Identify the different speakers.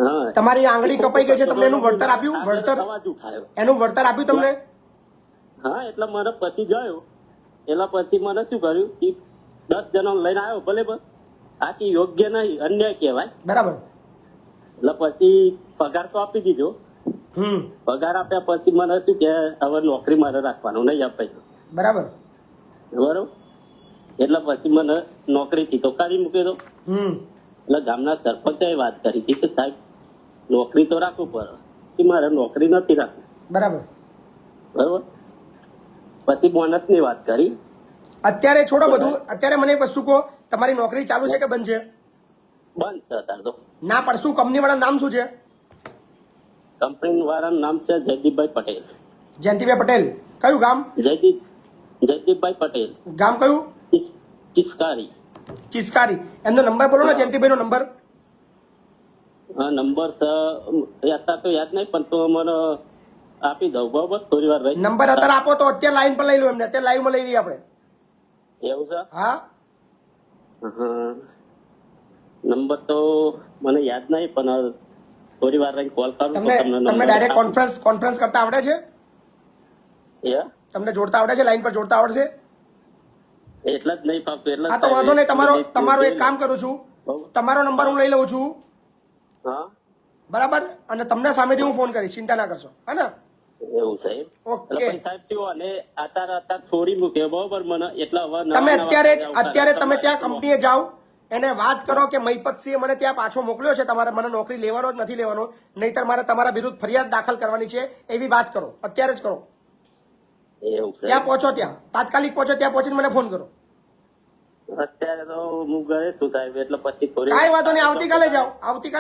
Speaker 1: હા
Speaker 2: તમારી આંગળી કપાઈ ગઈ છે, તમને એનું વળતર આપ્યું? વળતર
Speaker 1: અવાજ ઉઠાયો.
Speaker 2: એનું વળતર આપ્યું તમને?
Speaker 1: હા એટલે મને પછી ગયો એટલે પછી મને શું કર્યું કે 10 જણા લઈને આવ્યો ભલે બસ આ કે યોગ્ય નહીં અન્યાય કહેવાય.
Speaker 2: બરાબર.
Speaker 1: એટલે પછી પગાર તો આપી દીધો. પગાર આપ્યા પછી મને શું કે હવે નોકરી મારે રાખવાનું નહીં અપાય.
Speaker 2: બરાબર.
Speaker 1: બરોબર. એટલે પછી મને નોકરીથી તો કાઢી મૂક્યો તો. એટલે ગામના સરપંચે વાત કરી હતી કે સાહેબ નોકરી તો રાખવું પડે કે મારે નોકરી નથી રાખવી.
Speaker 2: બરાબર.
Speaker 1: બરોબર. પછી બોનસ ની વાત કરી.
Speaker 2: અત્યારે છોડો બધું, અત્યારે મને એક વસ્તુ કહો, તમારી નોકરી ચાલુ છે કે બંધ છે?
Speaker 1: બંધ છે અત્યારે તો.
Speaker 2: ના પણ શું કંપની વાળા નામ શું છે?
Speaker 1: કંપની વાળાનું નામ છે જયદીપભાઈ પટેલ.
Speaker 2: જયંતિભાઈ પટેલ. કયું ગામ?
Speaker 1: જયદીપભાઈ પટેલ.
Speaker 2: ગામ કયું?
Speaker 1: ચિસ્કારી.
Speaker 2: ચિસ્કારી. એમનો નંબર બોલો ને, જયંતિભાઈ નો નંબર.
Speaker 1: નંબર અત્યારે તો યાદ નહીં પણ તો મને આપી દઉં. બરોબર થોડી વાર રહી.
Speaker 2: નંબર અત્યારે આપો તો અત્યારે લાઈન પર લઈ લો એમને, અત્યારે લાઈવ માં લઈ લઈએ આપણે.
Speaker 1: એવું છે?
Speaker 2: હા.
Speaker 1: નંબર તો મને યાદ નહીં પણ થોડી વાર રહીને કોલ કરું.
Speaker 2: તમને ડાયરેક્ટ કોન્ફરન્સ કરતા આવડે છે? તમને જોડતા આવડે છે? લાઈન પર જોડતા આવડશે?
Speaker 1: એટલા જ નહીં પાપતું. એટલે
Speaker 2: હા તો વાંધો નહીં, તમારો એક કામ કરું છું, તમારો નંબર હું લઈ લઉં છું.
Speaker 1: હા
Speaker 2: બરાબર. અને તમને સામેથી હું ફોન કરીશ, ચિંતા ના કરશો. હા ને?
Speaker 1: એવું સાહેબ.
Speaker 2: ઓકે.
Speaker 1: સાહેબ થયો અને અત્યારે છોડી મૂક્યો. બરોબર. મને એટલે હવે
Speaker 2: તમે અત્યારે તમે ત્યાં કંપનીએ જાઓ, એને વાત કરો કે મહિપતસિંહે મને ત્યાં પાછો મોકલ્યો છે, તમારે મને નોકરી લેવાનો જ નથી લેવાનો, નહીતર મારે તમારા વિરુદ્ધ ફરિયાદ દાખલ કરવાની છે, એવી વાત કરો. અત્યારે જ કરો.
Speaker 1: એવું છે.
Speaker 2: ત્યાં પહોંચો, ત્યાં તાત્કાલિક પહોંચો, ત્યાં પહોંચીને મને ફોન કરો.
Speaker 1: અત્યારે તો હું ઘરે છું સાહેબ એટલે પછી થોડી
Speaker 2: કાંઈ વાંધો નહીં, આવતીકાલે જાઓ. આવતીકાલે